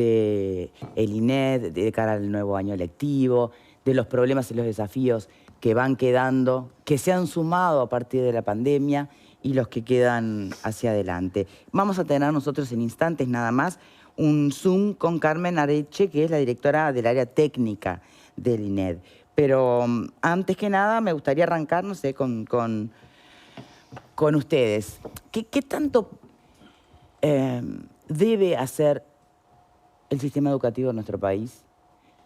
de el INED de cara al nuevo año lectivo, de los problemas y los desafíos que van quedando, que se han sumado a partir de la pandemia y los que quedan hacia adelante. Vamos a tener nosotros en instantes nada más un Zoom con Carmen Areche, que es la directora del área técnica del INED. Pero antes que nada me gustaría arrancar, no sé, con ustedes. ¿Qué tanto debe hacer el sistema educativo en nuestro país?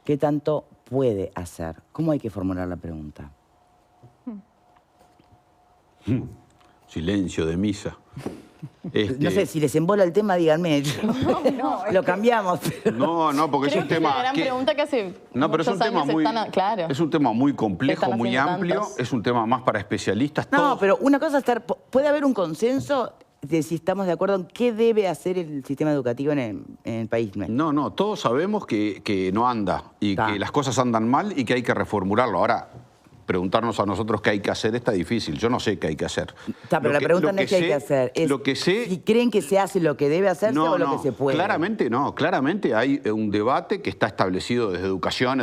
¿Qué tanto puede hacer? ¿Cómo hay que formular la pregunta? Silencio de misa. No sé, si les embola el tema, díganme. Lo cambiamos. Pero... No, porque es un tema... Es una gran pregunta que hace pero es un tema muy... claro. Es un tema muy complejo, muy amplio. Es un tema más para especialistas. No, pero una cosa es estar... Puede haber un consenso de si estamos de acuerdo en qué debe hacer el sistema educativo en el país. No, todos sabemos que no anda y que las cosas andan mal y que hay que reformularlo. Ahora, preguntarnos a nosotros qué hay que hacer está difícil. Yo no sé qué hay que hacer. Pero la pregunta no es qué hay que hacer. Es lo que sé, si creen que se hace lo que debe hacerse o lo que se puede. Claramente no. Claramente hay un debate que está establecido desde educación,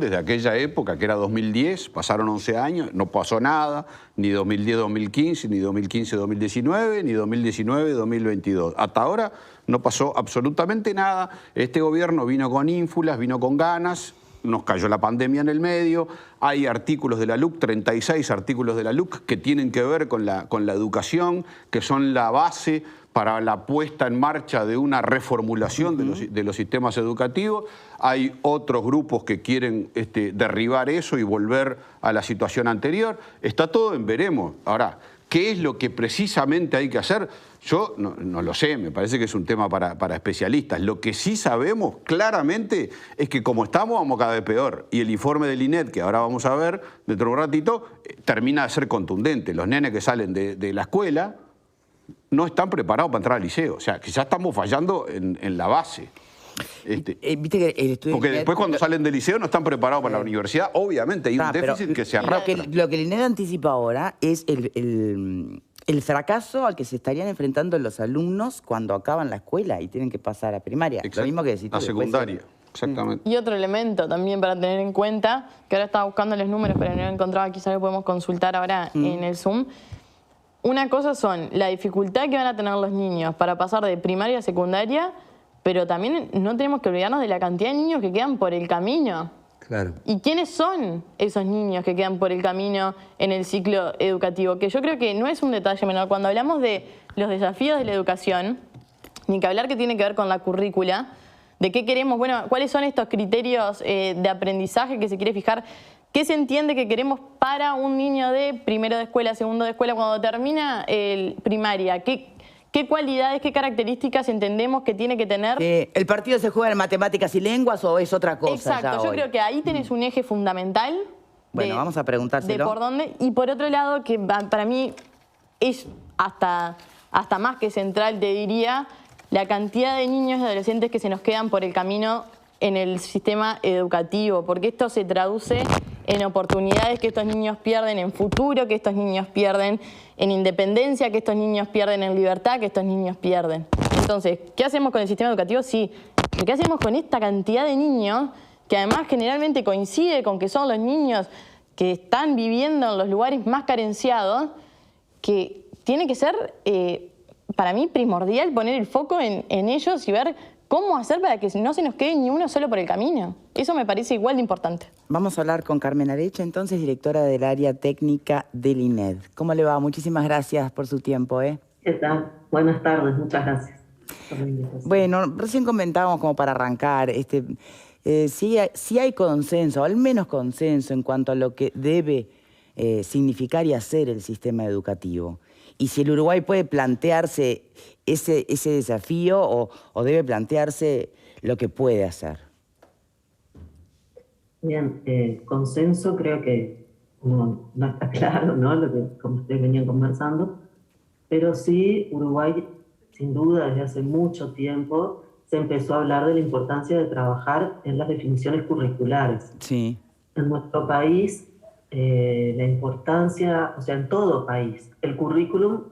desde aquella época, que era 2010. Pasaron 11 años, no pasó nada. Ni 2010-2015, ni 2015-2019, ni 2019-2022. Hasta ahora no pasó absolutamente nada. Este gobierno vino con ínfulas, vino con ganas. Nos cayó la pandemia en el medio, hay artículos de la LUC, 36 artículos de la LUC que tienen que ver con la educación, que son la base para la puesta en marcha de una reformulación de los sistemas educativos. Hay otros grupos que quieren derribar eso y volver a la situación anterior. Está todo en veremos. Ahora, ¿qué es lo que precisamente hay que hacer? Yo no lo sé, me parece que es un tema para especialistas. Lo que sí sabemos claramente es que como estamos, vamos cada vez peor. Y el informe del INED, que ahora vamos a ver dentro de un ratito, termina de ser contundente. Los nenes que salen de la escuela no están preparados para entrar al liceo. O sea, que ya estamos fallando en la base. ¿Viste que el estudio porque INED, después cuando salen del liceo no están preparados para la universidad. Obviamente hay un déficit que se arrastra. Lo que el INED anticipa ahora es el fracaso al que se estarían enfrentando los alumnos cuando acaban la escuela y tienen que pasar a primaria. Exacto. Lo mismo que decís tú. A secundaria. Exactamente. Y otro elemento también para tener en cuenta, que ahora estaba buscando los números pero no lo encontraba, quizás lo podemos consultar ahora en el Zoom. Una cosa son la dificultad que van a tener los niños para pasar de primaria a secundaria, pero también no tenemos que olvidarnos de la cantidad de niños que quedan por el camino. Claro. ¿Y quiénes son esos niños que quedan por el camino en el ciclo educativo? Que yo creo que no es un detalle menor. Cuando hablamos de los desafíos de la educación, ni que hablar que tiene que ver con la currícula, de qué queremos, bueno, cuáles son estos criterios de aprendizaje que se quiere fijar, qué se entiende que queremos para un niño de primero de escuela, segundo de escuela, cuando termina el primaria, ¿qué cualidades, qué características entendemos que tiene que tener? ¿El partido se juega en matemáticas y lenguas o es otra cosa? Exacto, yo creo que ahí tenés un eje fundamental. Bueno, vamos a preguntárselo. De por dónde. Y por otro lado, que para mí es hasta más que central, te diría, la cantidad de niños y adolescentes que se nos quedan por el camino en el sistema educativo, porque esto se traduce en oportunidades que estos niños pierden, en futuro que estos niños pierden, en independencia que estos niños pierden, en libertad que estos niños pierden. Entonces, ¿qué hacemos con el sistema educativo? Sí, ¿qué hacemos con esta cantidad de niños que además generalmente coincide con que son los niños que están viviendo en los lugares más carenciados, que tiene que ser, para mí, primordial poner el foco en ellos y ver cómo hacer para que no se nos quede ni uno solo por el camino? Eso me parece igual de importante. Vamos a hablar con Carmen Areche, entonces, directora del área técnica del INED. ¿Cómo le va? Muchísimas gracias por su tiempo. ¿Qué tal? Buenas tardes, muchas gracias por la invitación. Bueno, recién comentábamos como para arrancar, si hay consenso, al menos consenso en cuanto a lo que debe significar y hacer el sistema educativo. Y si el Uruguay puede plantearse ese desafío o debe plantearse lo que puede hacer. Bien, consenso creo que no está claro, ¿no? Lo que, como ustedes venían conversando, pero sí Uruguay, sin duda, desde hace mucho tiempo se empezó a hablar de la importancia de trabajar en las definiciones curriculares. Sí. En nuestro país, la importancia, o sea, en todo país, el currículum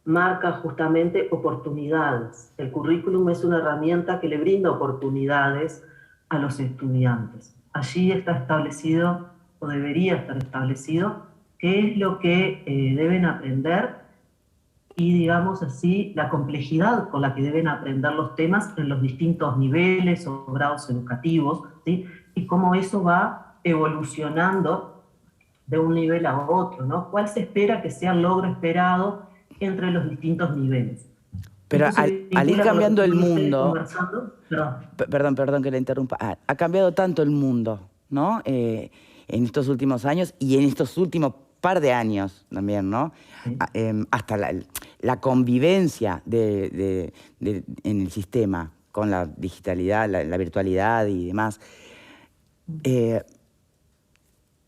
marca justamente oportunidades. El currículum es una herramienta que le brinda oportunidades a los estudiantes. Allí está establecido, o debería estar establecido, qué es lo que deben aprender y, digamos así, la complejidad con la que deben aprender los temas en los distintos niveles o grados educativos, ¿sí? Y cómo eso va evolucionando de un nivel a otro, ¿no? ¿Cuál se espera que sea el logro esperado entre los distintos niveles? Pero Esto se al ir vincula con lo cambiando que el estuvimos mundo, conversando. perdón que le interrumpa, ha cambiado tanto el mundo, ¿no? En estos últimos años y en estos últimos par de años también, ¿no? Sí. Hasta la convivencia en el sistema con la digitalidad, la virtualidad y demás.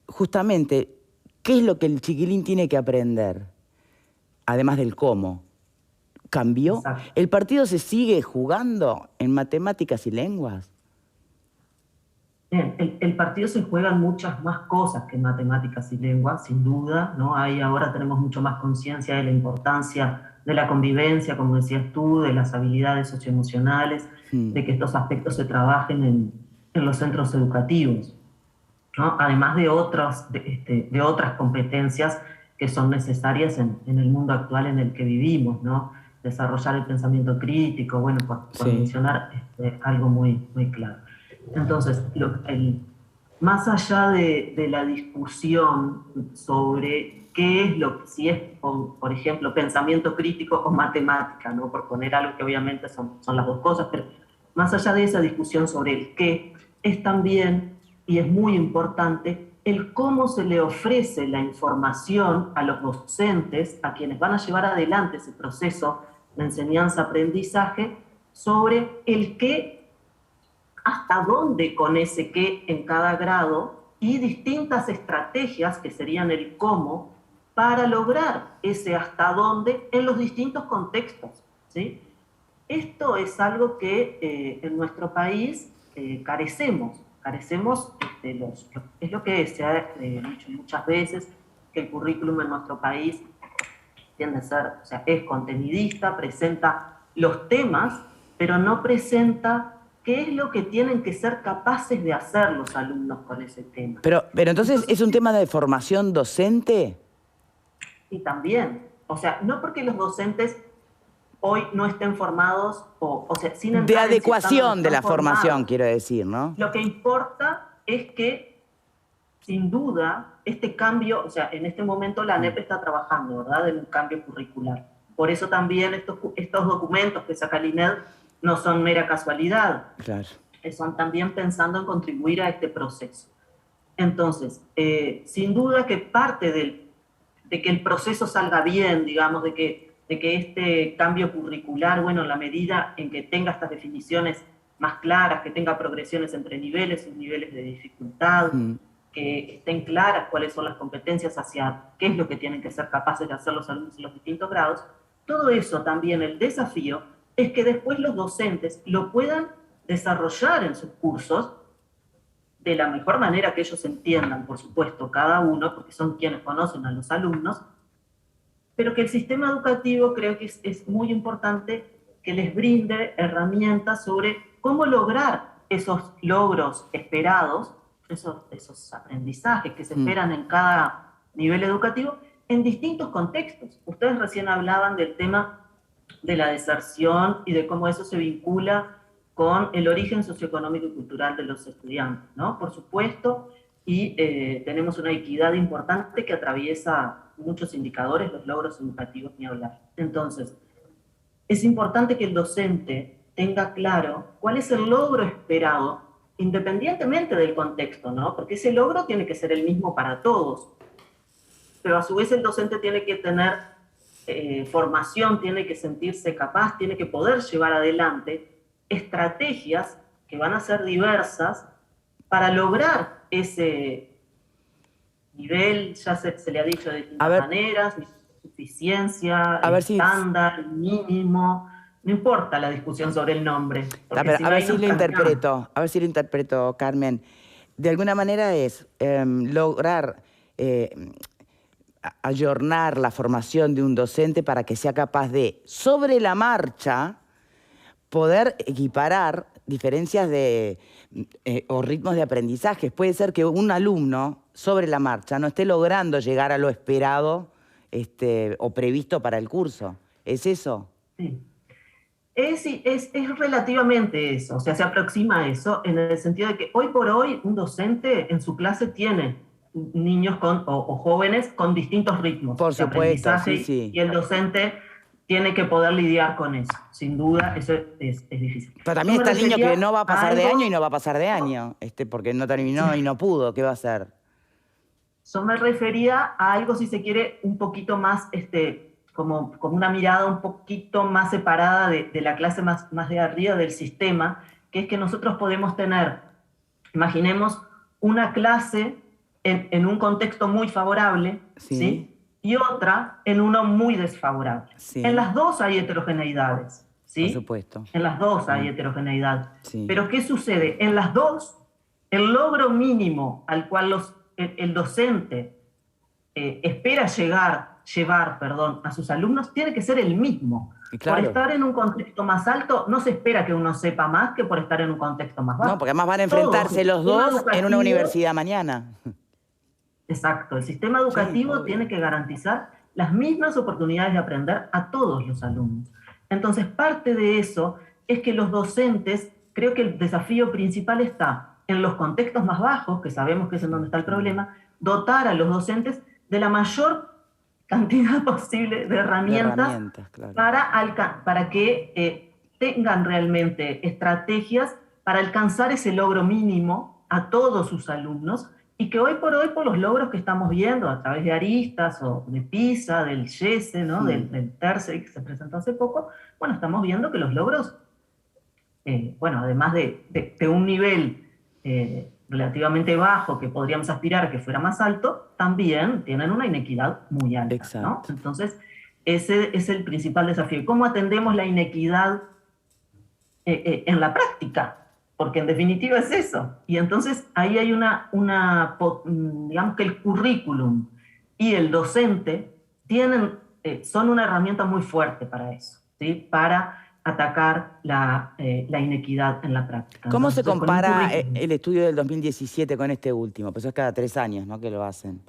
Justamente, ¿qué es lo que el chiquilín tiene que aprender? Además del cómo. ¿Cambió? Exacto. ¿El partido se sigue jugando en matemáticas y lenguas? Bien, el partido se juega en muchas más cosas que matemáticas y lenguas, sin duda, ¿no? Ahí ahora tenemos mucho más conciencia de la importancia de la convivencia, como decías tú, de las habilidades socioemocionales, de que estos aspectos se trabajen en los centros educativos, ¿no? Además de otras competencias que son necesarias en el mundo actual en el que vivimos, ¿no? Desarrollar el pensamiento crítico, bueno, por mencionar algo muy, muy claro. Entonces, más allá de la discusión sobre qué es lo que, si es, por ejemplo, pensamiento crítico o matemática, ¿no? Por poner algo que obviamente son las dos cosas, pero más allá de esa discusión sobre el qué, es también, y es muy importante, el cómo se le ofrece la información a los docentes, a quienes van a llevar adelante ese proceso de enseñanza-aprendizaje, sobre el qué, hasta dónde con ese qué en cada grado, y distintas estrategias que serían el cómo para lograr ese hasta dónde en los distintos contextos, ¿sí? Esto es algo que en nuestro país carecemos, es lo que se ha dicho muchas veces, que el currículum en nuestro país tiende a ser, o sea, es contenidista, presenta los temas, pero no presenta qué es lo que tienen que ser capaces de hacer los alumnos con ese tema. Pero entonces, ¿es un tema de formación docente? Y también, o sea, no porque los docentes hoy no estén formados, o sea, sin entrar De en si adecuación de la están formación, formados. quiero decir, ¿no? Lo que importa es que, sin duda, este cambio, o sea, en este momento la ANEP está trabajando, ¿verdad?, en un cambio curricular. Por eso también estos documentos que saca el INED no son mera casualidad. Claro. Son también pensando en contribuir a este proceso. Entonces, sin duda que parte de que el proceso salga bien, digamos, de que este cambio curricular, bueno, en la medida en que tenga estas definiciones más claras, que tenga progresiones entre niveles, sus niveles de dificultad, que estén claras cuáles son las competencias hacia qué es lo que tienen que ser capaces de hacer los alumnos en los distintos grados, todo eso también, el desafío es que después los docentes lo puedan desarrollar en sus cursos de la mejor manera que ellos entiendan, por supuesto, cada uno, porque son quienes conocen a los alumnos, pero que el sistema educativo creo que es muy importante que les brinde herramientas sobre cómo lograr esos logros esperados, esos aprendizajes que se esperan en cada nivel educativo, en distintos contextos. Ustedes recién hablaban del tema de la deserción y de cómo eso se vincula con el origen socioeconómico y cultural de los estudiantes, ¿no? Por supuesto, y tenemos una equidad importante que atraviesa muchos indicadores, los logros educativos, ni hablar. Entonces, es importante que el docente tenga claro cuál es el logro esperado, independientemente del contexto, ¿no? Porque ese logro tiene que ser el mismo para todos, pero a su vez el docente tiene que tener formación, tiene que sentirse capaz, tiene que poder llevar adelante estrategias que van a ser diversas para lograr ese nivel, ya se le ha dicho de distintas maneras, suficiencia, estándar, mínimo, no importa la discusión sobre el nombre. A ver si lo interpreto, Carmen. De alguna manera es lograr ayornar la formación de un docente para que sea capaz de, sobre la marcha, poder equiparar diferencias o ritmos de aprendizaje. Puede ser que un alumno, sobre la marcha, no esté logrando llegar a lo esperado o previsto para el curso. ¿Es eso? Sí. Es relativamente eso, o sea, se aproxima a eso en el sentido de que hoy por hoy un docente en su clase tiene niños o jóvenes con distintos ritmos Por de supuesto, aprendizaje sí, sí. y el docente tiene que poder lidiar con eso. Sin duda, eso es difícil. Pero también Yo me está el niño refería que no va a pasar a de algo- año y no va a pasar de año, porque no terminó y no pudo. ¿Qué va a hacer? Yo me refería a algo, si se quiere, un poquito más, como una mirada un poquito más separada de la clase más de arriba del sistema, que es que nosotros podemos tener, imaginemos, una clase en un contexto muy favorable, Sí. ¿sí? Y otra en uno muy desfavorable. Sí. En las dos hay heterogeneidades, ¿sí? Por supuesto. En las dos hay heterogeneidad. Sí. Pero ¿qué sucede? En las dos, el logro mínimo al cual el docente espera llevar a sus alumnos tiene que ser el mismo. Y claro. Por estar en un contexto más alto, no se espera que uno sepa más que por estar en un contexto más bajo. No, porque además van a enfrentarse los dos en una universidad mañana. Exacto, el sistema educativo Sí, tiene que garantizar las mismas oportunidades de aprender a todos los alumnos. Entonces, parte de eso es que los docentes, creo que el desafío principal está en los contextos más bajos, que sabemos que es en donde está el problema, dotar a los docentes de la mayor cantidad posible de herramientas claro. para que tengan realmente estrategias para alcanzar ese logro mínimo a todos sus alumnos, y que hoy por los logros que estamos viendo a través de Aristas o de PISA, del YESE, ¿no? del TERCE que se presentó hace poco, bueno, estamos viendo que los logros, además de un nivel relativamente bajo que podríamos aspirar a que fuera más alto, también tienen una inequidad muy alta. Exacto. ¿No? Entonces, ese es el principal desafío. ¿Cómo atendemos la inequidad en la práctica? Porque en definitiva es eso. Y entonces ahí hay digamos que el currículum y el docente son una herramienta muy fuerte para eso, ¿sí? Para atacar la inequidad en la práctica. ¿Cómo Entonces, se compara el estudio del 2017 con este último? Pues es cada 3 años, ¿no?, que lo hacen.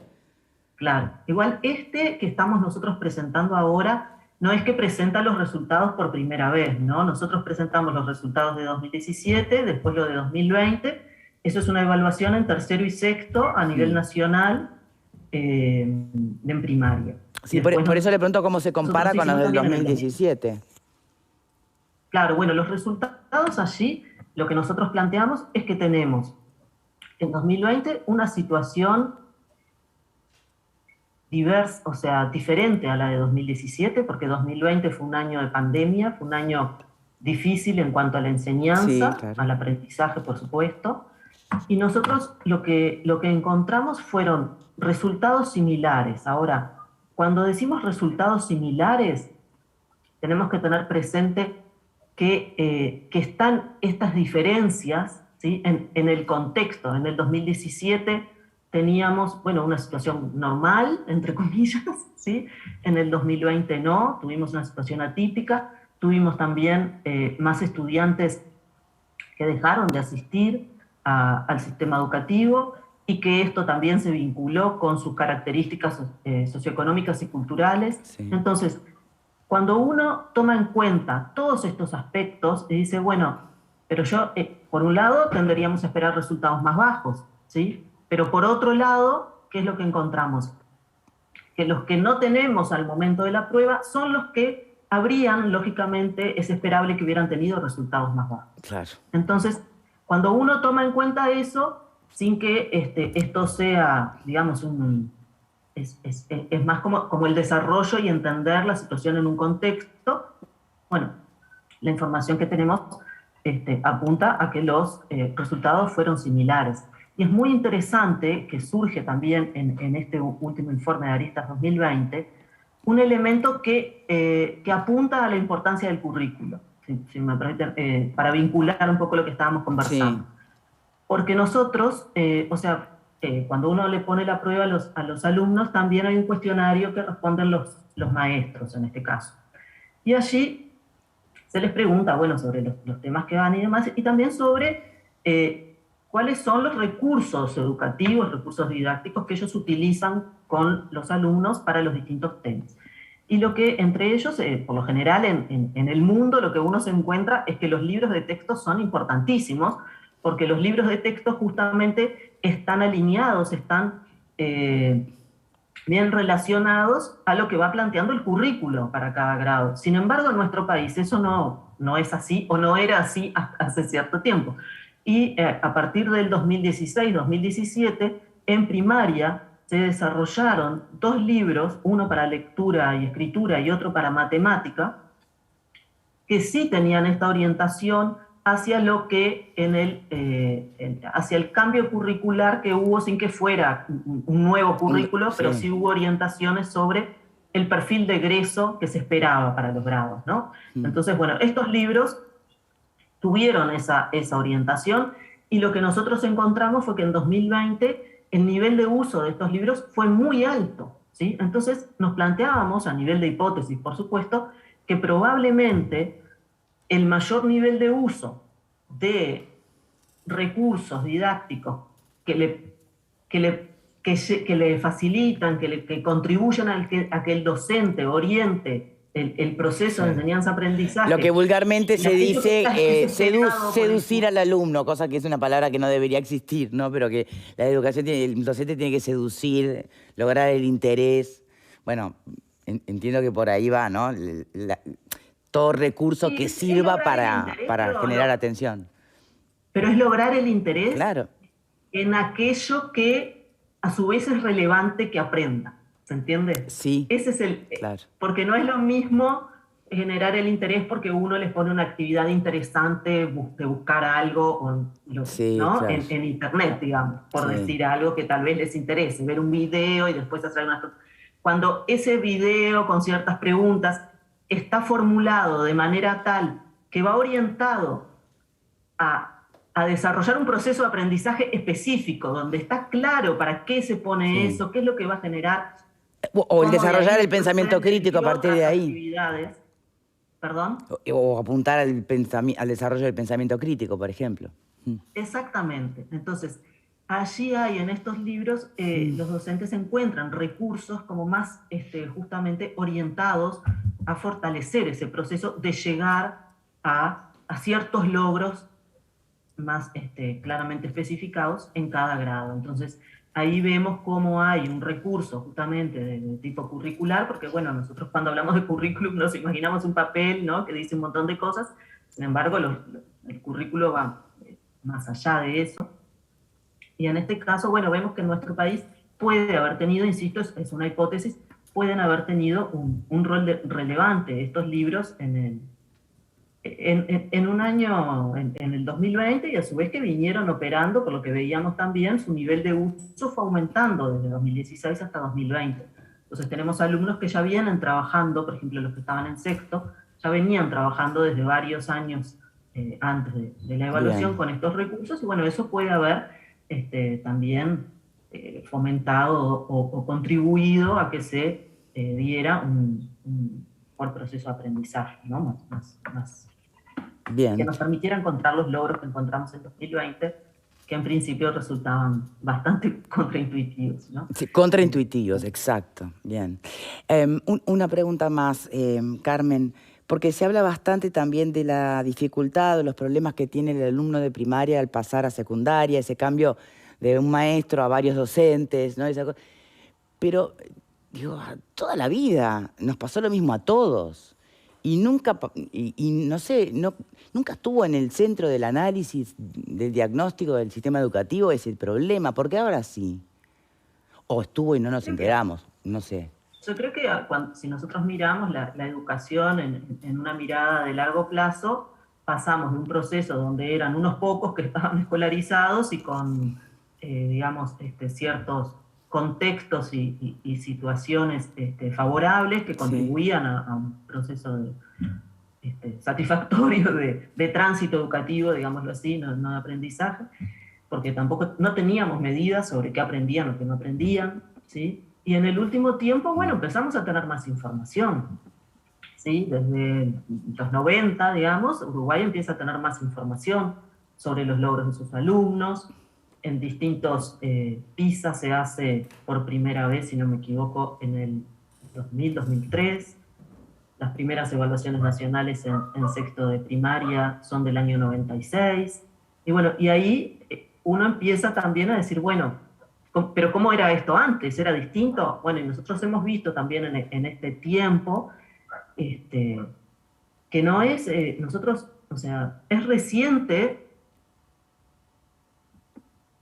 Claro. Igual que estamos nosotros presentando ahora no es que presenta los resultados por primera vez, ¿no? Nosotros presentamos los resultados de 2017, después lo de 2020. Eso es una evaluación en tercero y sexto a nivel nacional en primaria. Sí, por eso le pregunto cómo se compara con los del 2017. Claro, bueno, los resultados allí, lo que nosotros planteamos es que tenemos en 2020 una situación diversa, o sea, diferente a la de 2017, porque 2020 fue un año de pandemia, fue un año difícil en cuanto a la enseñanza, sí, claro, al aprendizaje, por supuesto, y nosotros lo que encontramos fueron resultados similares. Ahora, cuando decimos resultados similares, tenemos que tener presente que están estas diferencias, ¿sí?, en el contexto. En el 2017 teníamos, una situación normal, entre comillas, ¿sí? En el 2020 no, tuvimos una situación atípica, tuvimos también más estudiantes que dejaron de asistir al sistema educativo, y que esto también se vinculó con sus características socioeconómicas y culturales. Sí. Entonces, cuando uno toma en cuenta todos estos aspectos y dice, pero yo, por un lado, tenderíamos a esperar resultados más bajos, ¿sí? Pero por otro lado, ¿qué es lo que encontramos? Que los que no tenemos al momento de la prueba son los que habrían, lógicamente, es esperable que hubieran tenido resultados más bajos. Claro. Entonces, cuando uno toma en cuenta eso, sin que esto sea, digamos, es más como el desarrollo y entender la situación en un contexto, la información que tenemos apunta a que los resultados fueron similares. Y es muy interesante que surge también en este último informe de Aristas 2020 un elemento que apunta a la importancia del currículo, si me permiten, para vincular un poco lo que estábamos conversando. Sí. Porque nosotros, cuando uno le pone la prueba a los alumnos, también hay un cuestionario que responden los maestros en este caso. Y allí se les pregunta, bueno, sobre los temas que van y demás, y también sobre cuáles son los recursos educativos, recursos didácticos que ellos utilizan con los alumnos para los distintos temas. Y lo que entre ellos, por lo general en el mundo, lo que uno se encuentra es que los libros de texto son importantísimos, porque los libros de texto justamente están alineados, están bien relacionados a lo que va planteando el currículo para cada grado. Sin embargo, en nuestro país eso no es así, o no era así hasta hace cierto tiempo. Y a partir del 2016-2017, en primaria se desarrollaron 2 libros, uno para lectura y escritura y otro para matemática, que sí tenían esta orientación hacia lo que hacia el cambio curricular que hubo, sin que fuera un nuevo currículo, pero sí hubo orientaciones sobre el perfil de egreso que se esperaba para los grados, ¿no? Entonces, bueno, estos libros tuvieron esa orientación, y lo que nosotros encontramos fue que en 2020 el nivel de uso de estos libros fue muy alto, ¿sí? Entonces nos planteábamos, a nivel de hipótesis, por supuesto, que probablemente el mayor nivel de uso de recursos didácticos que le facilitan, que contribuyan a que el docente oriente el proceso de enseñanza-aprendizaje. Lo que vulgarmente se dice seducir al alumno, cosa que es una palabra que no debería existir, ¿no? Pero que la educación el docente tiene que seducir, lograr el interés. Bueno, entiendo que por ahí va, ¿no? Todo recurso que sirva para generar atención. Pero es lograr el interés, claro, en aquello que a su vez es relevante que aprenda. ¿Se entiende? Sí. Ese es claro. Porque no es lo mismo generar el interés porque uno les pone una actividad interesante de buscar algo sí, ¿no? Claro. En internet, digamos, por decir algo que tal vez les interese, ver un video y después hacer unas cosas. Cuando ese video con ciertas preguntas está formulado de manera tal que va orientado a desarrollar un proceso de aprendizaje específico, donde está claro para qué se pone eso, qué es lo que va a generar. O el desarrollar el pensamiento crítico a partir de ahí. ¿Perdón? O apuntar al desarrollo del pensamiento crítico, por ejemplo. Exactamente. Entonces, allí hay en estos libros, los docentes encuentran recursos como más justamente orientados a fortalecer ese proceso de llegar a ciertos logros más claramente especificados en cada grado. Entonces, ahí vemos cómo hay un recurso justamente de tipo curricular, porque bueno, nosotros cuando hablamos de currículum nos imaginamos un papel, ¿no?, que dice un montón de cosas. Sin embargo, el currículo va más allá de eso. Y en este caso, bueno, vemos que en nuestro país puede haber tenido, insisto, es una hipótesis, pueden haber tenido un rol relevante estos libros en un año, en el 2020, y a su vez que vinieron operando, por lo que veíamos también, su nivel de uso fue aumentando desde 2016 hasta 2020. Entonces tenemos alumnos que ya vienen trabajando, por ejemplo, los que estaban en sexto, ya venían trabajando desde varios años antes de la evaluación con estos recursos, y bueno, eso puede haber también fomentado o contribuido a que se diera un mejor proceso de aprendizaje, ¿no? más Bien. Que nos permitiera encontrar los logros que encontramos en 2020, que en principio resultaban bastante contraintuitivos, ¿no? Sí, contraintuitivos, exacto. Bien. Una pregunta más, Carmen, porque se habla bastante también de la dificultad, de los problemas que tiene el alumno de primaria al pasar a secundaria, ese cambio de un maestro a varios docentes, ¿no? Pero, digo, toda la vida nos pasó lo mismo a todos. Y nunca, no sé, nunca estuvo en el centro del análisis, del diagnóstico del sistema educativo ese problema, porque ahora sí. O estuvo y no nos enteramos, no sé. Yo creo que si nosotros miramos la educación en una mirada de largo plazo, pasamos de un proceso donde eran unos pocos que estaban escolarizados y con, digamos, ciertos contextos y situaciones favorables que contribuían a un proceso satisfactorio de tránsito educativo, digámoslo así, no de aprendizaje, porque tampoco no teníamos medidas sobre qué aprendían o qué no aprendían, ¿sí? Y en el último tiempo, bueno, empezamos a tener más información, ¿sí? Desde los 90, digamos, Uruguay empieza a tener más información sobre los logros de sus alumnos. En distintos PISA se hace por primera vez, si no me equivoco, en el 2000, 2003. Las primeras evaluaciones nacionales en sexto de primaria son del año 96. Y bueno, y ahí uno empieza también a decir, bueno, pero ¿cómo era esto antes? ¿Era distinto? Bueno, y nosotros hemos visto también en este tiempo que no es, nosotros, o sea, es reciente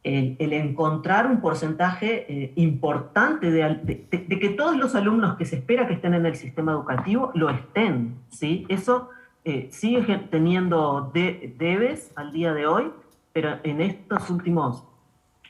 el encontrar un porcentaje importante de que todos los alumnos que se espera que estén en el sistema educativo lo estén, ¿sí? Eso sigue teniendo debes al día de hoy, pero en estos últimos,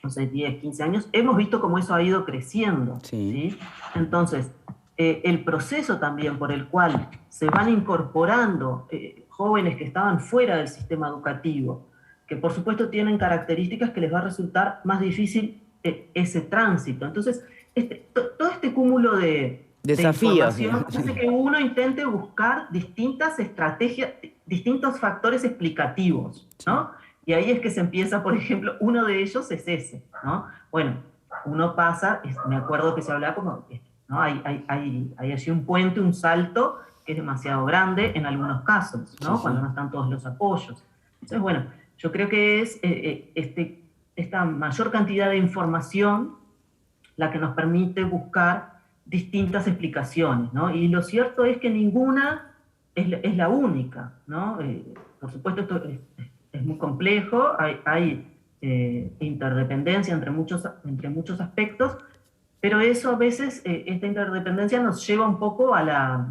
no sé, 10, 15 años, hemos visto cómo eso ha ido creciendo, Sí. ¿sí? Entonces, el proceso también por el cual se van incorporando jóvenes que estaban fuera del sistema educativo, que por supuesto tienen características que les va a resultar más difícil ese tránsito. Entonces, todo este cúmulo de desafíos, información hace que uno intente buscar distintas estrategias, distintos factores explicativos, ¿no? Y ahí es que se empieza, por ejemplo, uno de ellos es ese, ¿no? Bueno, uno pasa, me acuerdo que se hablaba como, ¿no? Hay allí un puente, un salto que es demasiado grande en algunos casos, ¿no? Sí. Cuando no están todos los apoyos. Entonces, bueno, yo creo que es esta mayor cantidad de información la que nos permite buscar distintas explicaciones, ¿no? Y lo cierto es que ninguna es la única, ¿no? Por supuesto, esto es muy complejo, hay interdependencia entre muchos aspectos, pero eso a veces, esta interdependencia nos lleva un poco a la,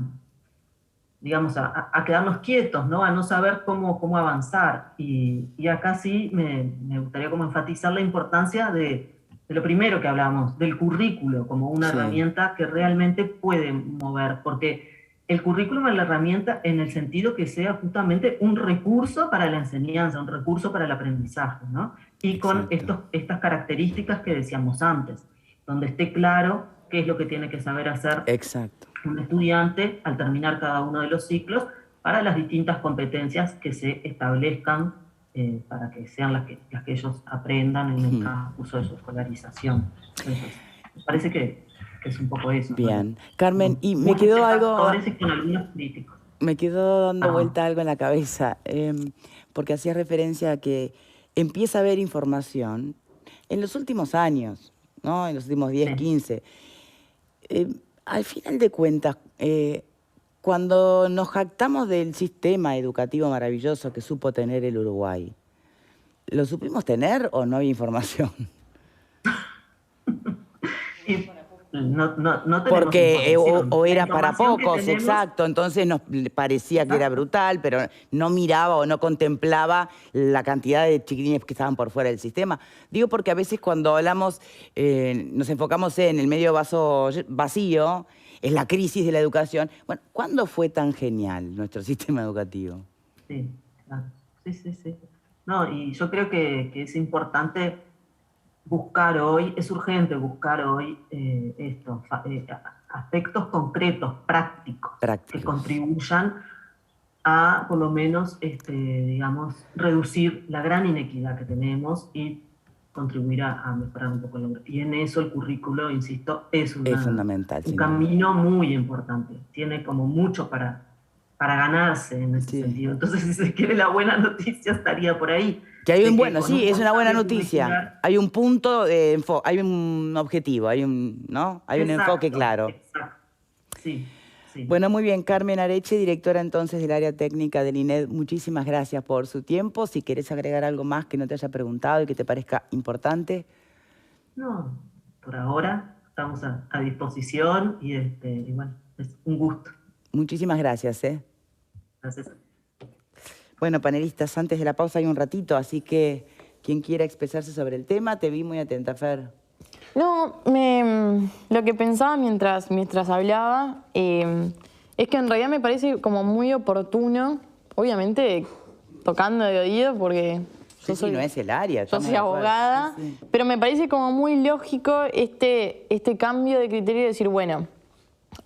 digamos, a quedarnos quietos, ¿no? A no saber cómo avanzar. Y acá sí me gustaría como enfatizar la importancia de lo primero que hablamos, del currículo como una herramienta que realmente puede mover, porque el currículum es la herramienta en el sentido que sea justamente un recurso para la enseñanza, un recurso para el aprendizaje, ¿no? Y con estas características que decíamos antes, donde esté claro qué es lo que tiene que saber hacer un estudiante al terminar cada uno de los ciclos para las distintas competencias que se establezcan para que sean las que ellos aprendan en el transcurso de su escolarización. Entonces, me parece que es un poco eso. Bien. ¿No? Carmen, y me quedó algo... Con algunos críticos. Me quedó dando vuelta algo en la cabeza, porque hacía referencia a que empieza a haber información en los últimos años, ¿no? En los últimos 10, 15. Al final de cuentas, cuando nos jactamos del sistema educativo maravilloso que supo tener el Uruguay, ¿lo supimos tener o no había información? No porque o era para pocos, exacto, entonces nos parecía que era brutal, pero no miraba o no contemplaba la cantidad de chiquilines que estaban por fuera del sistema. Digo porque a veces cuando hablamos, nos enfocamos en el medio vaso vacío, es la crisis de la educación. Bueno, ¿cuándo fue tan genial nuestro sistema educativo? Sí, claro. Sí. No, y yo creo que es importante buscar hoy, es urgente buscar hoy aspectos concretos, prácticos, que contribuyan a, por lo menos, digamos, reducir la gran inequidad que tenemos y contribuir a mejorar un poco el... Y en eso el currículo, insisto, es fundamental, un camino muy importante. Tiene como mucho para ganarse en ese sentido. Entonces, si se quiere, la buena noticia estaría por ahí. Que hay un, bueno, sí, es una buena noticia. Hay un punto de enfoque, hay un objetivo, hay un, ¿no? Hay un enfoque claro. Exacto. Sí. Bueno, muy bien. Carmen Areche, directora entonces del área técnica del INED, muchísimas gracias por su tiempo. Si querés agregar algo más que no te haya preguntado y que te parezca importante. No, por ahora estamos a disposición y bueno, es un gusto. Muchísimas gracias. Gracias. Bueno, panelistas, antes de la pausa hay un ratito, así que quien quiera expresarse sobre el tema, te vi muy atenta, Fer. No, lo que pensaba mientras hablaba es que en realidad me parece como muy oportuno, obviamente tocando de oído porque Sí, no es el área. Yo estamos soy de acuerdo. abogada, Sí. pero me parece como muy lógico este cambio de criterio de decir, bueno,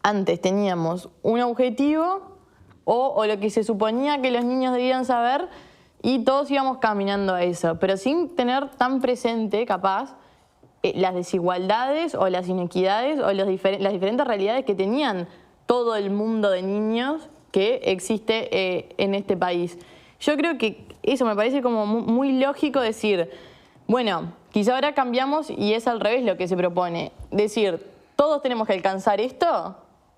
antes teníamos un objetivo o lo que se suponía que los niños debían saber y todos íbamos caminando a eso, pero sin tener tan presente, capaz, las desigualdades o las inequidades o las diferentes realidades que tenían todo el mundo de niños que existe en este país. Yo creo que eso me parece como muy lógico decir, bueno, quizá ahora cambiamos y es al revés lo que se propone. Decir, todos tenemos que alcanzar esto,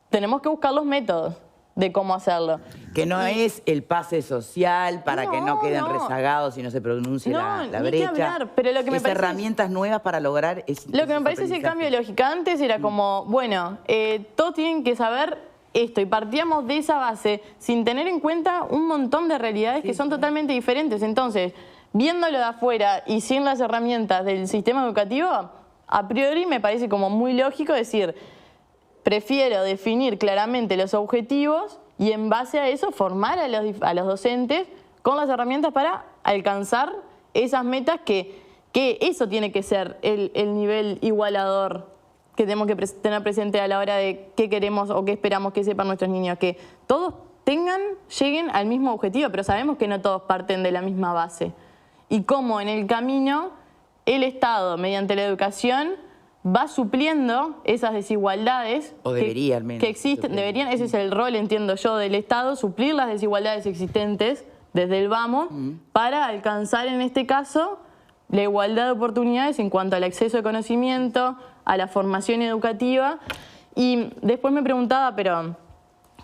tenemos que buscar los métodos de cómo hacerlo. Que no es el pase social para que no queden No. rezagados y no se pronuncie No, la ni que brecha. hablar, pero lo que me es parece herramientas nuevas para lograr Lo que me parece es el cambio de lógica. Antes era como, bueno, todos tienen que saber esto y partíamos de esa base sin tener en cuenta un montón de realidades que son totalmente diferentes. Entonces, viéndolo de afuera y sin las herramientas del sistema educativo, a priori me parece como muy lógico decir, prefiero definir claramente los objetivos y en base a eso formar a los docentes con las herramientas para alcanzar esas metas que eso tiene que ser el nivel igualador que tenemos que tener presente a la hora de qué queremos o qué esperamos que sepan nuestros niños, que todos lleguen al mismo objetivo, pero sabemos que no todos parten de la misma base. Y cómo en el camino el Estado, mediante la educación, va supliendo esas desigualdades O debería, al menos, que existen, suplir. ese es el rol, entiendo yo, del Estado, suplir las desigualdades existentes desde el vamos para alcanzar en este caso la igualdad de oportunidades en cuanto al acceso a conocimiento, a la formación educativa. Y después me preguntaba, pero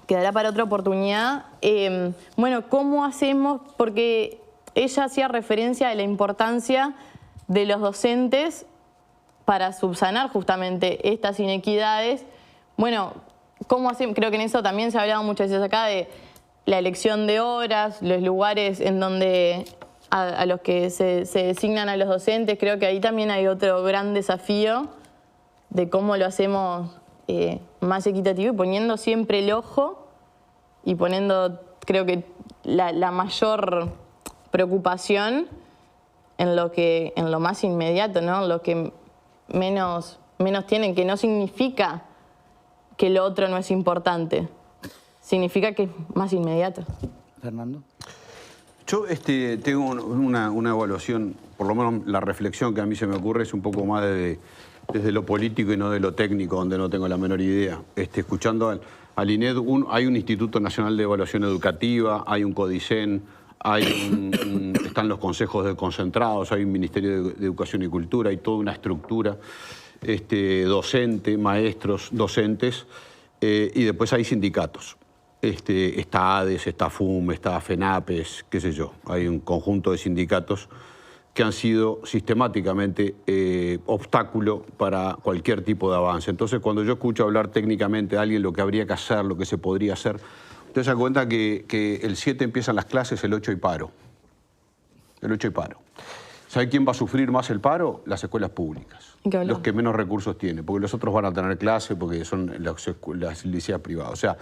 quedará para otra oportunidad, bueno, ¿cómo hacemos? Porque ella hacía referencia a la importancia de los docentes para subsanar justamente estas inequidades. Bueno, ¿cómo hacemos? Creo que en eso también se ha hablado muchas veces acá de la elección de horas, los lugares en donde a los que se designan a los docentes. Creo que ahí también hay otro gran desafío de cómo lo hacemos más equitativo y poniendo siempre el ojo y poniendo, creo que, la mayor preocupación en lo más inmediato, ¿no? Lo que menos tienen, que no significa que lo otro no es importante, significa que es más inmediato. Fernando. Yo tengo una evaluación, por lo menos la reflexión que a mí se me ocurre es un poco más desde lo político y no de lo técnico, donde no tengo la menor idea. Escuchando al INED, hay un Instituto Nacional de Evaluación Educativa, hay un CODICEN, están los consejos de concentrados, hay un Ministerio de Educación y Cultura, hay toda una estructura docente, maestros, docentes, y después hay sindicatos. Está ADES, está FUM, está FENAPES, qué sé yo. Hay un conjunto de sindicatos que han sido sistemáticamente obstáculo para cualquier tipo de avance. Entonces, cuando yo escucho hablar técnicamente a alguien lo que habría que hacer, lo que se podría hacer, usted se da cuenta que el 7 empiezan las clases, el 8 hay paro. El 8 hay paro. ¿Sabe quién va a sufrir más el paro? Las escuelas públicas. Los que menos recursos tienen, porque los otros van a tener clases porque son las liceas privadas. O sea,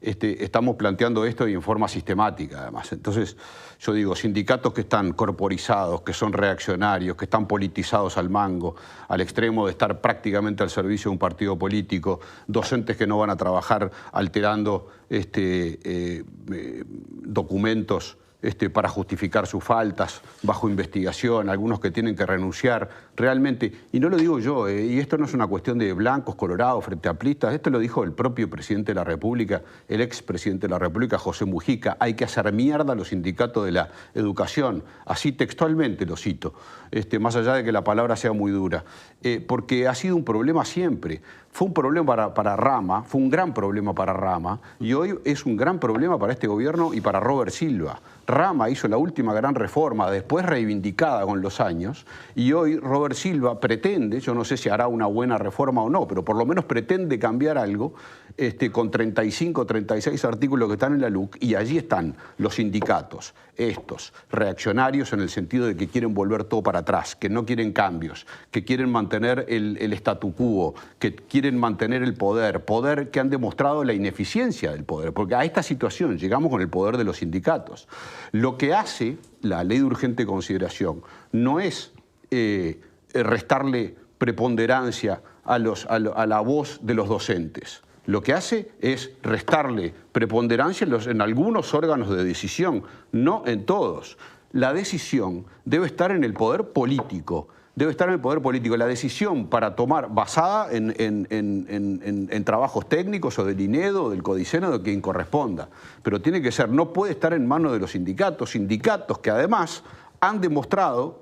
estamos planteando esto y en forma sistemática, además. Entonces, yo digo, sindicatos que están corporizados, que son reaccionarios, que están politizados al mango, al extremo de estar prácticamente al servicio de un partido político, docentes que no van a trabajar alterando documentos para justificar sus faltas, bajo investigación, algunos que tienen que renunciar, realmente, y no lo digo yo, y esto no es una cuestión de blancos, colorados, frente aplistas, esto lo dijo el propio presidente de la República, el expresidente de la República, José Mujica, hay que hacer mierda a los sindicatos de la educación, así textualmente lo cito, más allá de que la palabra sea muy dura, porque ha sido un problema siempre. Fue un problema para Rama, fue un gran problema para Rama, y hoy es un gran problema para este gobierno y para Robert Silva. Rama hizo la última gran reforma, después reivindicada con los años, y hoy Robert Silva pretende, yo no sé si hará una buena reforma o no, pero por lo menos pretende cambiar algo con 35, 36 artículos que están en la LUC, y allí están los sindicatos, estos, reaccionarios en el sentido de que quieren volver todo para atrás, que no quieren cambios, que quieren mantener el statu quo, que quieren mantener el poder que han demostrado la ineficiencia del poder, porque a esta situación llegamos con el poder de los sindicatos. Lo que hace la ley de urgente consideración no es restarle preponderancia a la voz de los docentes. Lo que hace es restarle preponderancia en algunos órganos de decisión, no en todos. La decisión debe estar en el poder político. Debe estar en el poder político. La decisión para tomar, basada en trabajos técnicos o del INEDO o del CODICENO, de quien corresponda. Pero tiene que ser, no puede estar en manos de los sindicatos. Sindicatos que además han demostrado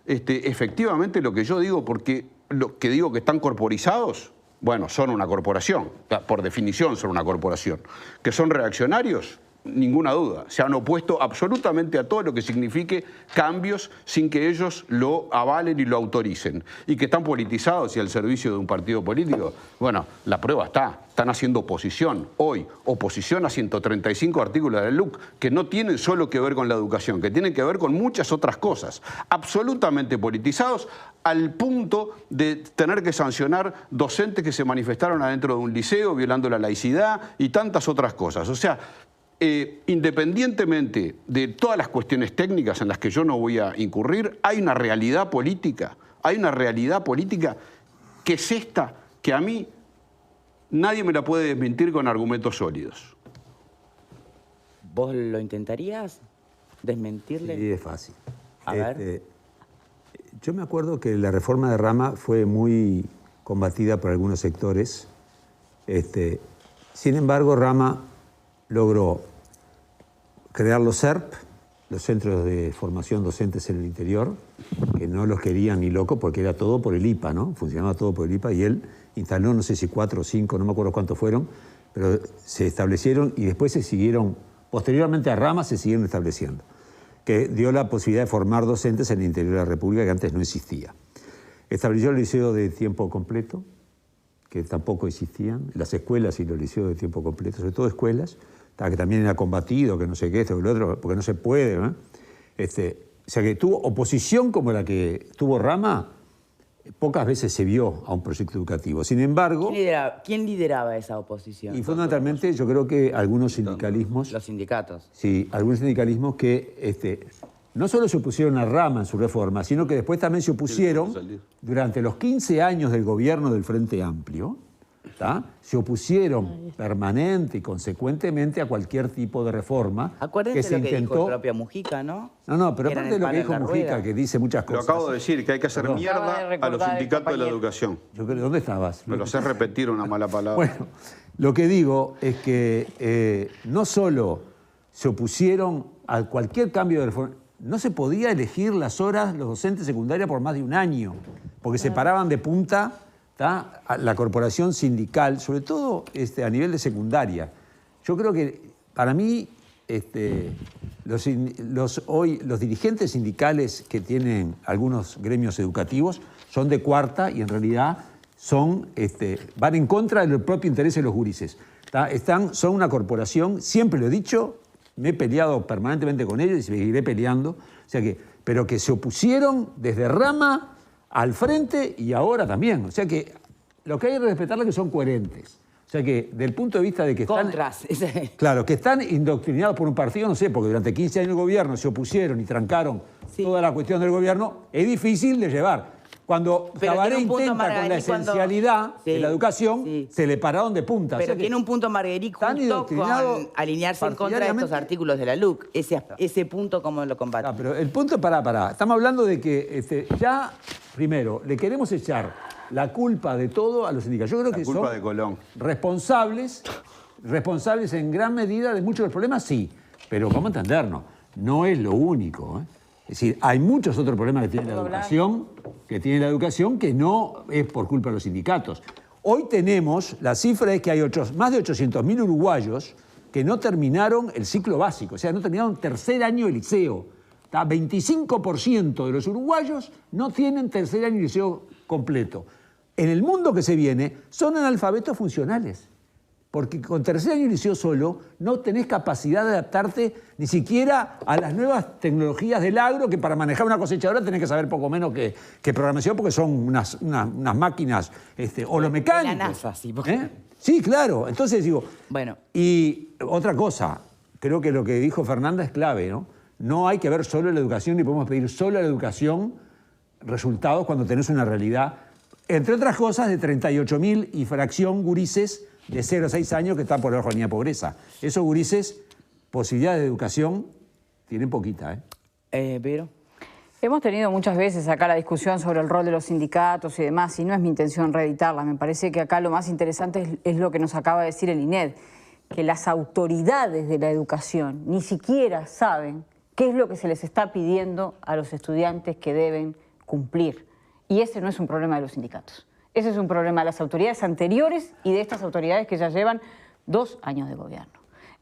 efectivamente lo que yo digo, porque lo que digo que están corporizados, bueno, son una corporación, por definición son una corporación. ¿Que son reaccionarios? Ninguna duda. Se han opuesto absolutamente a todo lo que signifique cambios sin que ellos lo avalen y lo autoricen. Y que están politizados y al servicio de un partido político. Bueno, la prueba está. Están haciendo oposición hoy. Oposición a 135 artículos de la LUC que no tienen solo que ver con la educación, que tienen que ver con muchas otras cosas. Absolutamente politizados al punto de tener que sancionar docentes que se manifestaron adentro de un liceo violando la laicidad y tantas otras cosas. O sea, independientemente de todas las cuestiones técnicas en las que yo no voy a incurrir, hay una realidad política que es esta, que a mí nadie me la puede desmentir con argumentos sólidos. ¿Vos lo intentarías desmentirle? Sí, es fácil. A ver. Yo me acuerdo que la reforma de Rama fue muy combatida por algunos sectores. Sin embargo, Rama logró crear los CERP, los centros de formación docentes en el interior, que no los querían ni locos porque era todo por el IPA, ¿no? Funcionaba todo por el IPA y él instaló, no sé si 4 o 5, no me acuerdo cuántos fueron, pero se establecieron y después se siguieron, posteriormente a Rama se siguieron estableciendo, que dio la posibilidad de formar docentes en el interior de la República que antes no existía. Estableció el liceo de tiempo completo, que tampoco existían, las escuelas y los liceos de tiempo completo, sobre todo escuelas, que también era combatido, que no sé qué, esto, que lo otro, porque no se puede, ¿no? O sea que tuvo oposición como la que tuvo Rama, pocas veces se vio a un proyecto educativo. Sin embargo... ¿Quién lideraba esa oposición? Y fundamentalmente yo creo que algunos sindicalismos... Los sindicatos. Sí, algunos sindicalismos que no solo se opusieron a Rama en su reforma, sino que después también se opusieron durante los 15 años del gobierno del Frente Amplio, se opusieron permanente y consecuentemente a cualquier tipo de reforma. Acuérdense que se lo que intentó... dijo el propio Mujica, ¿no? No, pero aparte de lo que dijo Mujica, que dice muchas Lo cosas. acabo de decir, que hay que hacer mierda a los sindicatos de la educación. Yo creo, ¿dónde estabas? Me lo sé repetir una mala palabra. Bueno, lo que digo es que no solo se opusieron a cualquier cambio de reforma, no se podía elegir las horas los docentes secundarios por más de un año, porque se paraban de punta la corporación sindical, sobre todo a nivel de secundaria. Yo creo que para mí los dirigentes sindicales que tienen algunos gremios educativos son de cuarta y en realidad van en contra del propio interés de los gurises. Son una corporación, siempre lo he dicho, me he peleado permanentemente con ellos y seguiré peleando, o sea pero que se opusieron desde Rama al frente y ahora también. O sea que lo que hay que respetarles es que son coherentes. O sea que, del punto de vista de que están... Contras. Claro, que están indoctrinados por un partido, no sé, porque durante 15 años de gobierno se opusieron y trancaron toda la cuestión del gobierno, es difícil de llevar. Cuando Tabaré intenta con la esencialidad de la educación, se le pararon de punta. Pero o sea tiene un punto Marguerite justo con alinearse en contra de estos artículos de la LUC. Ese punto, ¿cómo lo combate? Pero el punto, pará. Estamos hablando de que ya, primero, le queremos echar la culpa de todo a los sindicatos. Yo creo que son de Colón. responsables en gran medida de muchos de los problemas, sí. Pero vamos a entendernos, no es lo único, ¿eh? Es decir, hay muchos otros problemas que tiene la educación, que no es por culpa de los sindicatos. Hoy tenemos, la cifra es que hay más de 800.000 uruguayos que no terminaron el ciclo básico, o sea, no terminaron tercer año de liceo. 25% de los uruguayos no tienen tercer año de liceo completo. En el mundo que se viene, son analfabetos funcionales. Porque con tercer año de liceo solo no tenés capacidad de adaptarte ni siquiera a las nuevas tecnologías del agro, que para manejar una cosechadora tenés que saber poco menos que programación, porque son unas máquinas, o los mecánicos. La NASA, sí. Sí, claro. Entonces digo... Bueno. Y otra cosa, creo que lo que dijo Fernanda es clave, ¿no? No hay que ver solo en la educación, ni podemos pedir solo a la educación resultados cuando tenés una realidad, entre otras cosas, de 38.000 y fracción gurises de 0 a 6 años que están por debajo de la línea de pobreza. Esos gurises, posibilidades de educación, tienen poquita, ¿eh? Pero... Hemos tenido muchas veces acá la discusión sobre el rol de los sindicatos y demás, y no es mi intención reeditarla. Me parece que acá lo más interesante es lo que nos acaba de decir el INED, que las autoridades de la educación ni siquiera saben qué es lo que se les está pidiendo a los estudiantes que deben cumplir. Y ese no es un problema de los sindicatos. Ese es un problema de las autoridades anteriores y de estas autoridades que ya llevan 2 años de gobierno.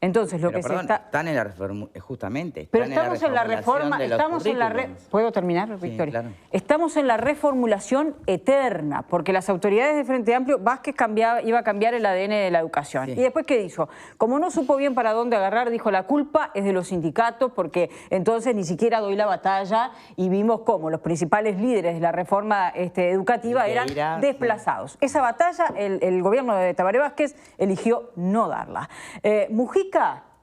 Entonces, lo Pero, que perdón, se está... están en la reforma, justamente. Pero están estamos en la reforma, estamos en la ¿Puedo terminar, Victoria? Claro. Estamos en la reformulación eterna, porque las autoridades de Frente Amplio, Vázquez iba a cambiar el ADN de la educación. Sí. Y después, ¿qué dijo? Como no supo bien para dónde agarrar, dijo, la culpa es de los sindicatos, porque entonces ni siquiera doy la batalla, y vimos cómo los principales líderes de la reforma educativa eran desplazados. Esa batalla, el gobierno de Tabaré Vázquez eligió no darla. Mujica,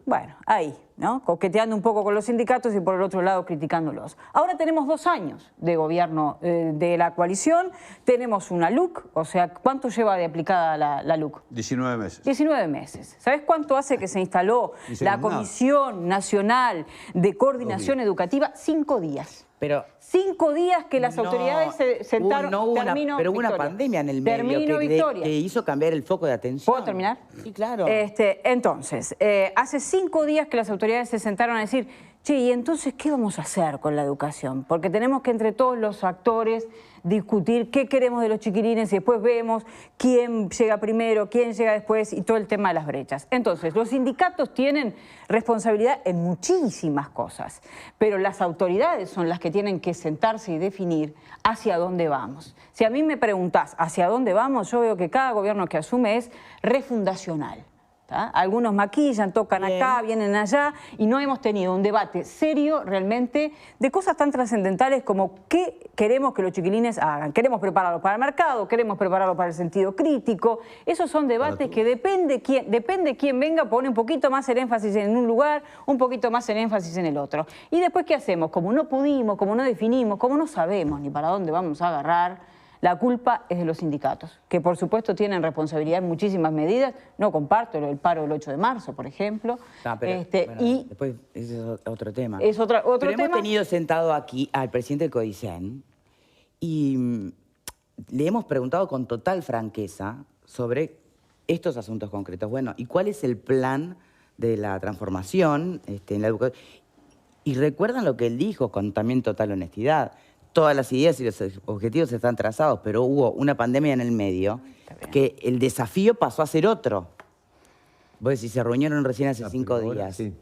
bueno, ahí, ¿no? Coqueteando un poco con los sindicatos y por el otro lado criticándolos. Ahora tenemos 2 años de gobierno de la coalición, tenemos una LUC, o sea, ¿cuánto lleva de aplicada la LUC? 19 meses. 19 meses. ¿Sabes cuánto hace que se instaló la Comisión Nacional de Coordinación Educativa? 5 días. Pero 5 días que las autoridades se sentaron. Pero hubo una pandemia en el medio que hizo cambiar el foco de atención. ¿Puedo terminar? Sí, claro. Entonces, hace 5 días que las autoridades se sentaron a decir, che, ¿y entonces qué vamos a hacer con la educación? Porque tenemos que entre todos los actores discutir qué queremos de los chiquilines y después vemos quién llega primero, quién llega después y todo el tema de las brechas. Entonces, los sindicatos tienen responsabilidad en muchísimas cosas, pero las autoridades son las que tienen que sentarse y definir hacia dónde vamos. Si a mí me preguntás hacia dónde vamos, yo veo que cada gobierno que asume es refundacional. Algunos maquillan, tocan acá, vienen allá, y no hemos tenido un debate serio realmente de cosas tan trascendentales como qué queremos que los chiquilines hagan. ¿Queremos prepararlos para el mercado? ¿Queremos prepararlos para el sentido crítico? Esos son debates que depende quién venga, pone un poquito más el énfasis en un lugar, un poquito más el énfasis en el otro. Y después, ¿qué hacemos? Como no pudimos, como no definimos, como no sabemos ni para dónde vamos a agarrar, la culpa es de los sindicatos, que por supuesto tienen responsabilidad en muchísimas medidas. No comparto el paro del 8 de marzo, por ejemplo. Y después ese es otro tema. Es otro pero tema. Hemos tenido sentado aquí al presidente del CODICEN y le hemos preguntado con total franqueza sobre estos asuntos concretos. Bueno, ¿y cuál es el plan de la transformación en la educación? Y recuerdan lo que él dijo con también total honestidad. Todas las ideas y los objetivos están trazados, pero hubo una pandemia en el medio que el desafío pasó a ser otro. Vos decís, se reunieron recién hace 5 días. Sí.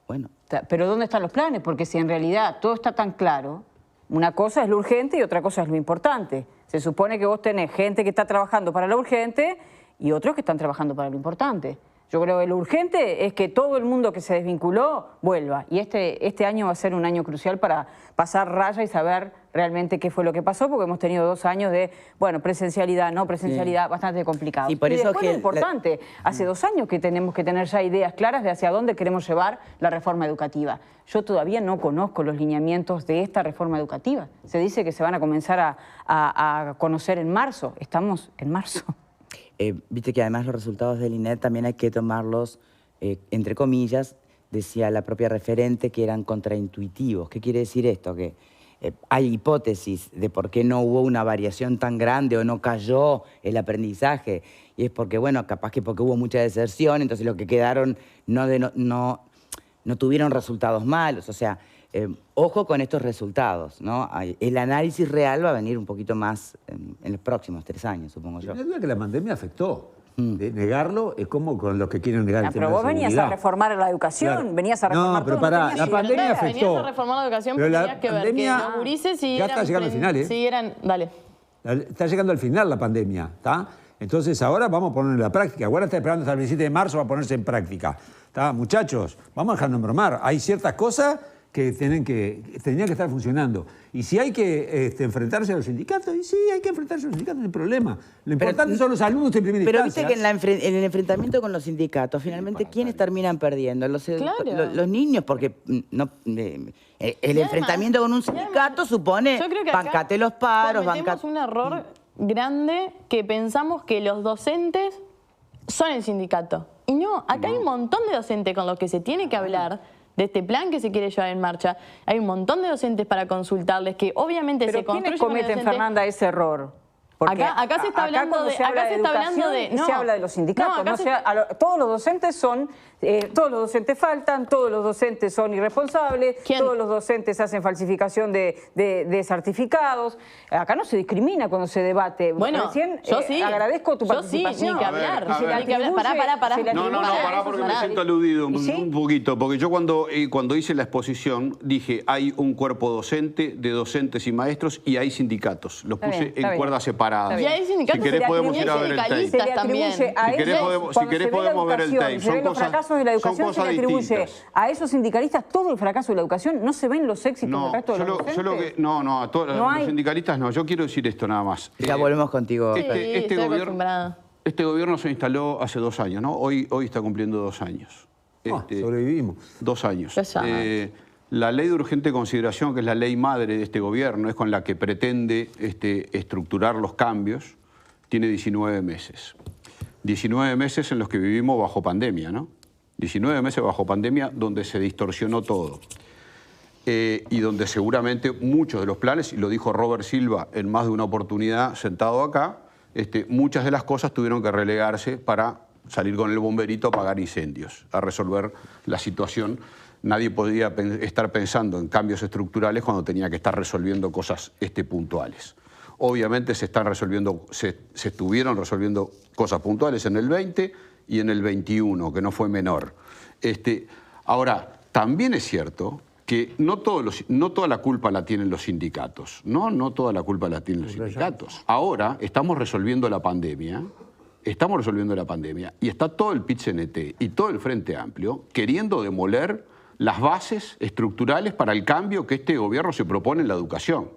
Bueno. Pero ¿dónde están los planes? Porque si en realidad todo está tan claro, una cosa es lo urgente y otra cosa es lo importante. Se supone que vos tenés gente que está trabajando para lo urgente y otros que están trabajando para lo importante. Yo creo que lo urgente es que todo el mundo que se desvinculó vuelva. Y este año va a ser un año crucial para pasar raya y saber realmente qué fue lo que pasó, porque hemos tenido 2 años de, bueno, presencialidad, no presencialidad, bastante complicado. Sí, por y eso después lo importante, hace 2 años que tenemos que tener ya ideas claras de hacia dónde queremos llevar la reforma educativa. Yo todavía no conozco los lineamientos de esta reforma educativa. Se dice que se van a comenzar a conocer en marzo. Estamos en marzo. Viste que además los resultados del INED también hay que tomarlos, entre comillas, decía la propia referente, que eran contraintuitivos. ¿Qué quiere decir esto? Que hay hipótesis de por qué no hubo una variación tan grande o no cayó el aprendizaje. Y es porque, bueno, capaz que porque hubo mucha deserción, entonces los que quedaron no tuvieron resultados malos. O sea, ojo con estos resultados, ¿no? El análisis real va a venir un poquito más en los próximos 3 años, supongo yo. No hay duda que la pandemia afectó. De negarlo es como con los que quieren negar el tema Pero vos de venías seguridad. a reformar la educación, Claro. venías a reformar No, pero todo, pará, tenías la idea. pandemia Venías afectó. a reformar la educación, Pero pero la tenías que ver pandemia que los gurises sí ya eran... está llegando al final, ¿eh? Sí, eran... Dale. Está llegando al final la pandemia, ¿está? Entonces ahora vamos a ponerlo en la práctica. Ahora está esperando hasta el 27 de marzo para ponerse en práctica. ¿Está? Muchachos, vamos a dejarnos bromar. Hay ciertas cosas que tendrían que estar funcionando. Y si hay que enfrentarse a los sindicatos, y sí, hay que enfrentarse a los sindicatos, no hay problema. Lo importante son los alumnos en primera Pero instancia. viste que en el enfrentamiento con los sindicatos, finalmente, ¿quiénes terminan perdiendo? Los niños, porque el enfrentamiento con un sindicato supone yo creo que acá bancate los paros, cometemos un error grande que pensamos que los docentes son el sindicato. Y no, acá hay un montón de docentes con los que se tiene que hablar de este plan que se quiere llevar en marcha. Hay un montón de docentes para consultarles que obviamente Pero se construyen. ¿quiénes cometen, Fernanda, ese error? Porque acá se está hablando de... Acá se está hablando de... No, se habla de los sindicatos. Todos los docentes son... todos los docentes faltan, todos los docentes son irresponsables, todos los docentes hacen falsificación de certificados. Acá no se discrimina cuando se debate. Bueno, recién yo sí. Agradezco tu participación. Yo sí, ni que hablar. Pará. No, pará porque me siento aludido un poquito. Porque yo cuando hice la exposición dije, hay un cuerpo docente, de docentes y maestros, y hay sindicatos. Los puse en cuerdas separadas. Y hay sindicatos, si querés podemos ir a ver el tape. Se le atribuye Si querés podemos ver el tape. Son cosas de la educación, se le atribuye distintas. a esos sindicalistas todo el fracaso de la educación. No se ven los éxitos del resto de los docentes. A todos los sindicalistas no. Yo quiero decir esto nada más. Ya volvemos contigo. Este gobierno se instaló hace 2 años, ¿no? Hoy está cumpliendo 2 años. Sobrevivimos. 2 años. La ley de urgente consideración, que es la ley madre de este gobierno, es con la que pretende estructurar los cambios, tiene 19 meses. 19 meses en los que vivimos bajo pandemia, ¿no? 19 meses bajo pandemia donde se distorsionó todo. Y donde seguramente muchos de los planes, y lo dijo Robert Silva en más de una oportunidad sentado acá, muchas de las cosas tuvieron que relegarse para salir con el bomberito a apagar incendios, a resolver la situación. Nadie podía estar pensando en cambios estructurales cuando tenía que estar resolviendo cosas puntuales. Obviamente se estuvieron resolviendo cosas puntuales en el 20 y en el 21, que no fue menor. Ahora, también es cierto que no toda la culpa la tienen los sindicatos. No toda la culpa la tienen los sindicatos. Ahora estamos resolviendo la pandemia. Y está todo el PIT-CNT y todo el Frente Amplio queriendo demoler las bases estructurales para el cambio que este gobierno se propone en la educación,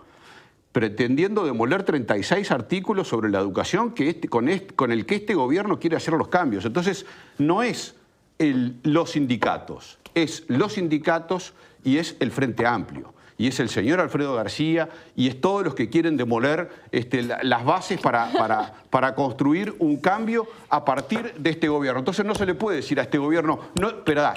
pretendiendo demoler 36 artículos sobre la educación con el que este gobierno quiere hacer los cambios. Entonces, no es los sindicatos, es los sindicatos y es el Frente Amplio. Y es el señor Alfredo García y es todos los que quieren demoler las bases para construir un cambio a partir de este gobierno. Entonces no se le puede decir a este gobierno,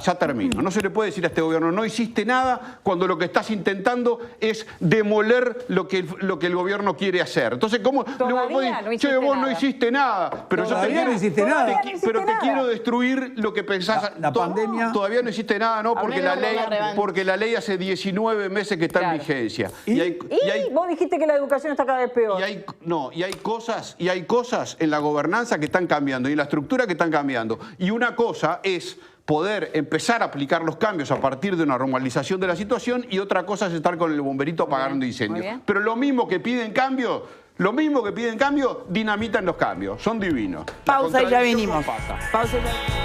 ya termino, no se le puede decir a este gobierno, no hiciste nada cuando lo que estás intentando es demoler lo que el gobierno quiere hacer. Entonces, ¿cómo? Vos no hiciste nada. Pero yo te quiero destruir lo que pensás. La pandemia... Todavía no hiciste nada, ¿no? Porque la ley hace 19 meses que está en vigencia. Y vos dijiste que la educación está cada vez peor. Y hay cosas en la gobernanza que están cambiando y en la estructura que están cambiando. Y una cosa es poder empezar a aplicar los cambios a partir de una normalización de la situación y otra cosa es estar con el bomberito apagando incendios. Pero lo mismo que piden cambio, dinamitan los cambios. Son divinos. Pausa y ya venimos. Pausa y ya venimos.